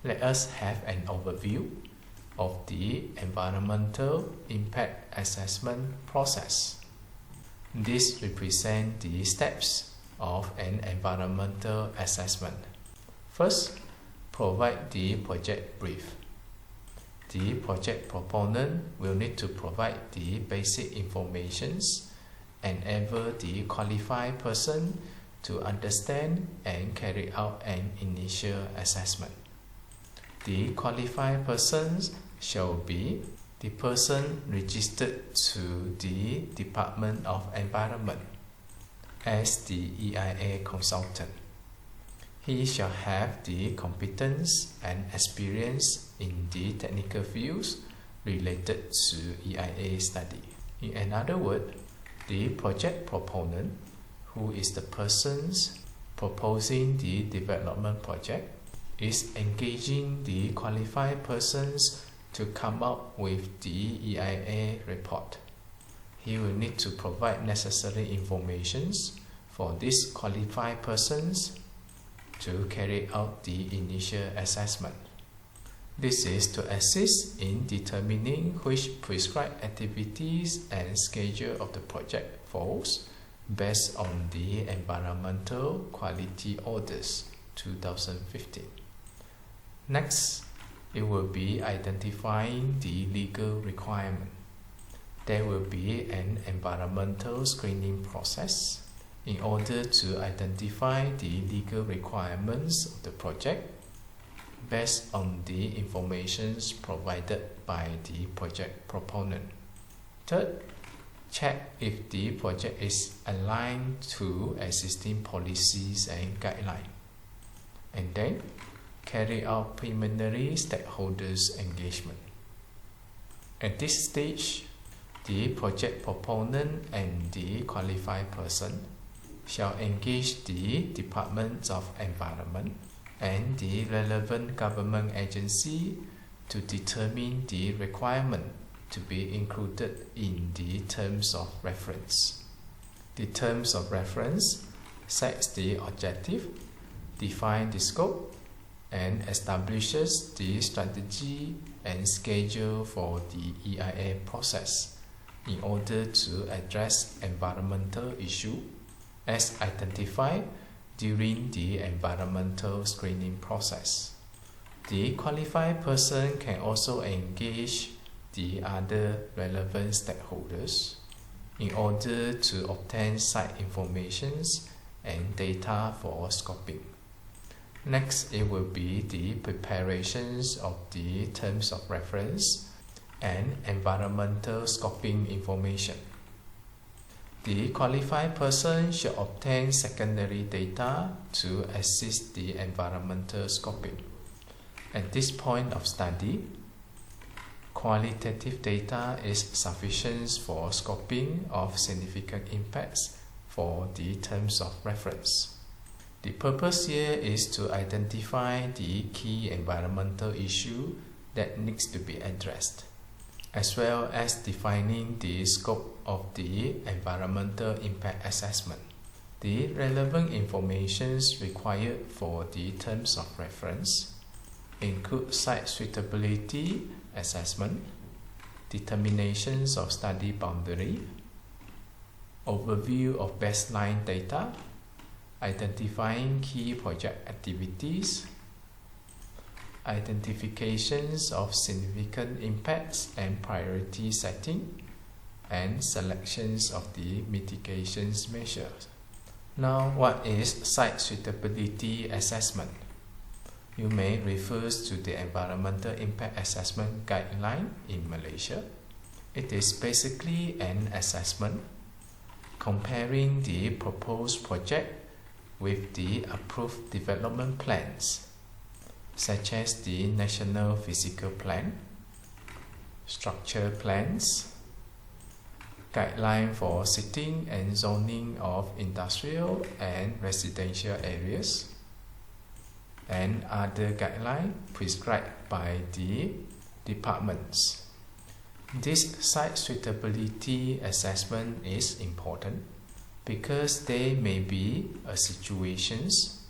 Let us have an overview of the environmental impact assessment process. This represents the steps of an environmental assessment. First, provide the project brief. The project proponent will need to provide the basic information, enable the qualified person to understand and carry out an initial assessment. The qualified persons shall be the person registered to the Department of Environment as the EIA consultant. He shall have the competence and experience in the technical fields related to EIA study. In other words, the project proponent, who is the persons proposing the development project, is engaging the qualified persons to come up with the EIA report. He will need to provide necessary information for these qualified persons to carry out the initial assessment. This is to assist in determining which prescribed activities and schedule of the project falls based on the Environmental Quality Orders 2015. Next, it will be identifying the legal requirement. There will be an environmental screening process in order to identify the legal requirements of the project based on the information provided by the project proponent. Third, check if the project is aligned to existing policies and guidelines. And then, carry out preliminary stakeholders engagement. At this stage, the project proponent and the qualified person shall engage the Department of Environment and the relevant government agency to determine the requirement to be included in the terms of reference. The terms of reference sets the objective, defines the scope, and establishes the strategy and schedule for the EIA process in order to address environmental issues as identified during the environmental screening process. The qualified person can also engage the other relevant stakeholders in order to obtain site information and data for scoping. Next, it will be the preparations of the terms of reference and environmental scoping information. The qualified person should obtain secondary data to assist the environmental scoping. At this point of study, qualitative data is sufficient for scoping of significant impacts for the terms of reference. The purpose here is to identify the key environmental issue that needs to be addressed, as well as defining the scope of the environmental impact assessment. The relevant information required for the terms of reference include site suitability assessment, determinations of study boundary, overview of baseline data, identifying key project activities, identifications of significant impacts and priority setting, and selections of the mitigation measures. Now, what is site suitability assessment? You may refer to the Environmental Impact Assessment Guideline in Malaysia. It is basically an assessment comparing the proposed project with the approved development plans, such as the National Physical Plan, structure plans, guideline for siting and zoning of industrial and residential areas, and other guidelines prescribed by the departments. This site suitability assessment is important because there may be situations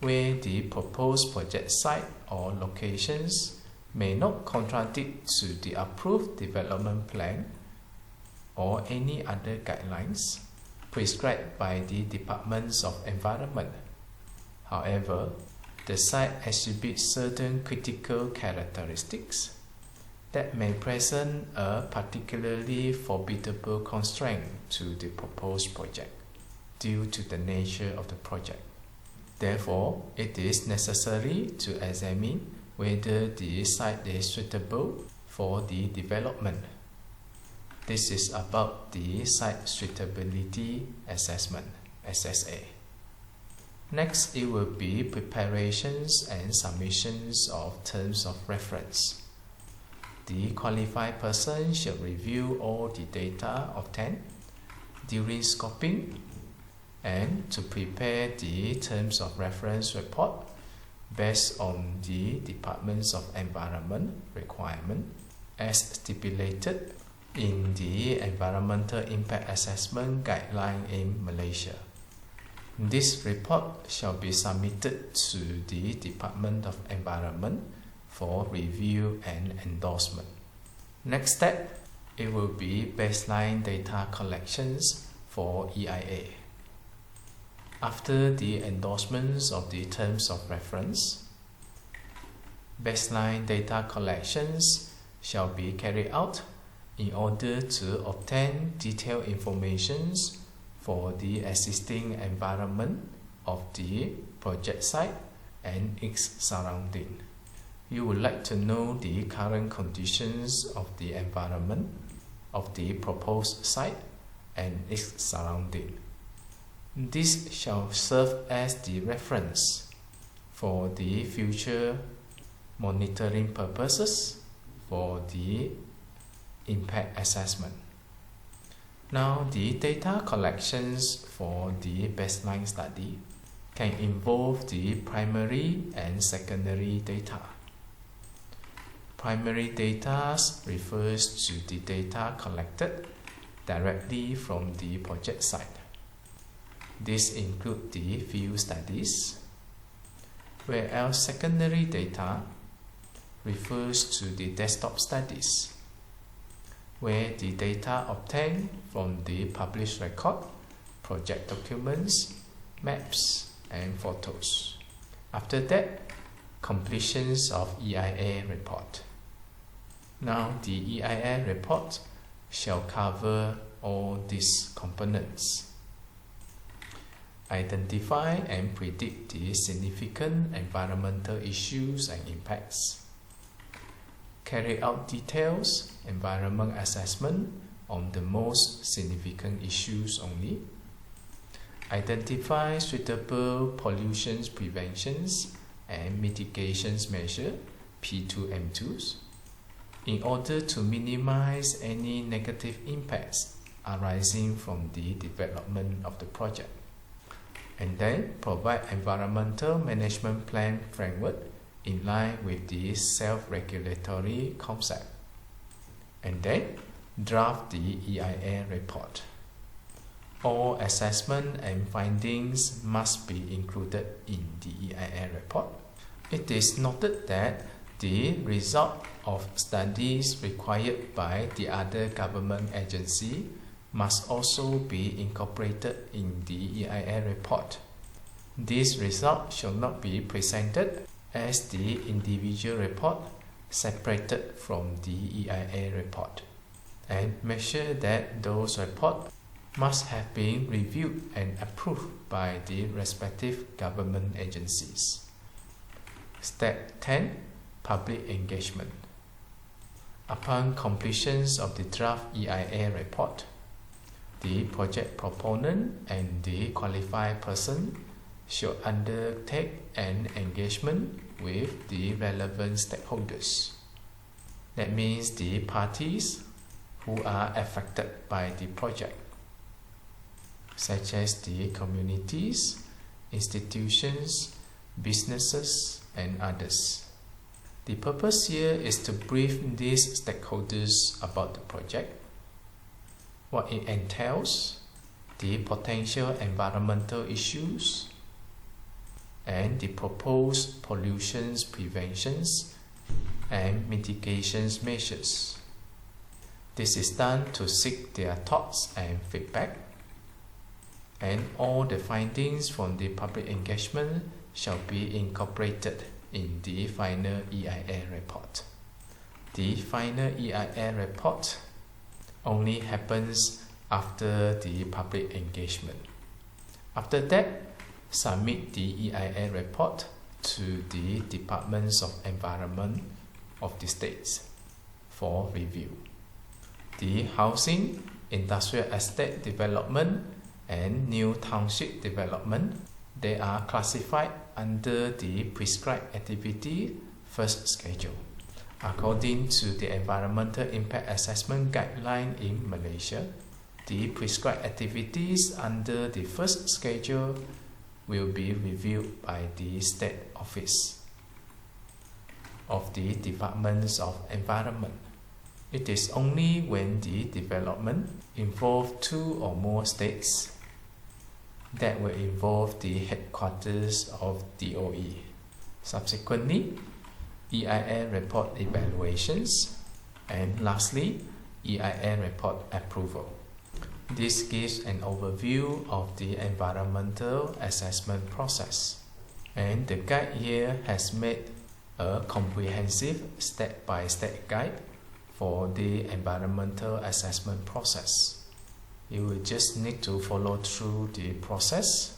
where the proposed project site or locations may not contradict to the approved development plan or any other guidelines prescribed by the Departments of Environment. However, the site exhibits certain critical characteristics that may present a particularly formidable constraint to the proposed project due to the nature of the project. Therefore, it is necessary to examine whether the site is suitable for the development. This is about the Site Suitability Assessment, SSA. Next, it will be preparations and submissions of terms of reference. The qualified person should review all the data obtained during scoping and to prepare the terms of reference report based on the Departments of Environment requirement as stipulated in the Environmental Impact Assessment Guideline in Malaysia. This report shall be submitted to the Department of Environment for review and endorsement. Next step, it will be baseline data collections for EIA. After the endorsements of the terms of reference, baseline data collections shall be carried out in order to obtain detailed information for the existing environment of the project site and its surrounding. You would like to know the current conditions of the environment of the proposed site and its surrounding. This shall serve as the reference for the future monitoring purposes for the impact assessment. Now, the data collections for the baseline study can involve the primary and secondary data. Primary data refers to the data collected directly from the project site. This includes the field studies, whereas secondary data refers to the desktop studies, where the data obtained from the published record, project documents, maps, and photos. After that, completions of EIA report. Now, the EIA report shall cover all these components. Identify and predict the significant environmental issues and impacts. Carry out details environment assessment on the most significant issues only. Identify suitable pollution preventions and mitigations measure P2M2s in order to minimize any negative impacts arising from the development of the project. And then provide environmental management plan framework in line with the self-regulatory concept. And then draft the EIA report. All assessment and findings must be included in the EIA report. It is noted that the result of studies required by the other government agency must also be incorporated in the EIA report. This result shall not be presented as the individual report separated from the EIA report, and make sure that those reports must have been reviewed and approved by the respective government agencies. Step 10. Public engagement. Upon completion of the draft EIA report, the project proponent and the qualified person should undertake an engagement with the relevant stakeholders. That means the parties who are affected by the project, such as the communities, institutions, businesses, and others. The purpose here is to brief these stakeholders about the project, what it entails, the potential environmental issues, and the proposed pollution preventions and mitigations measures. This is done to seek their thoughts and feedback, and all the findings from the public engagement shall be incorporated in the final EIA report. The final EIA report only happens after the public engagement. After that, submit the EIA report to the Departments of Environment of the states for review. The housing, industrial estate development, and new township development, they are classified under the prescribed activity first schedule, according to the Environmental Impact Assessment Guideline in Malaysia. The prescribed activities under the first schedule will be reviewed by the State Office of the Departments of Environment. It is only when the development involves 2 or more states that will involve the headquarters of DOE. Subsequently, EIA report evaluations, and lastly, EIA report approval. This gives an overview of the environmental assessment process, and the guide here has made a comprehensive step-by-step guide for the environmental assessment process. You will just need to follow through the process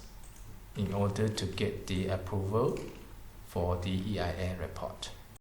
in order to get the approval for the EIA report.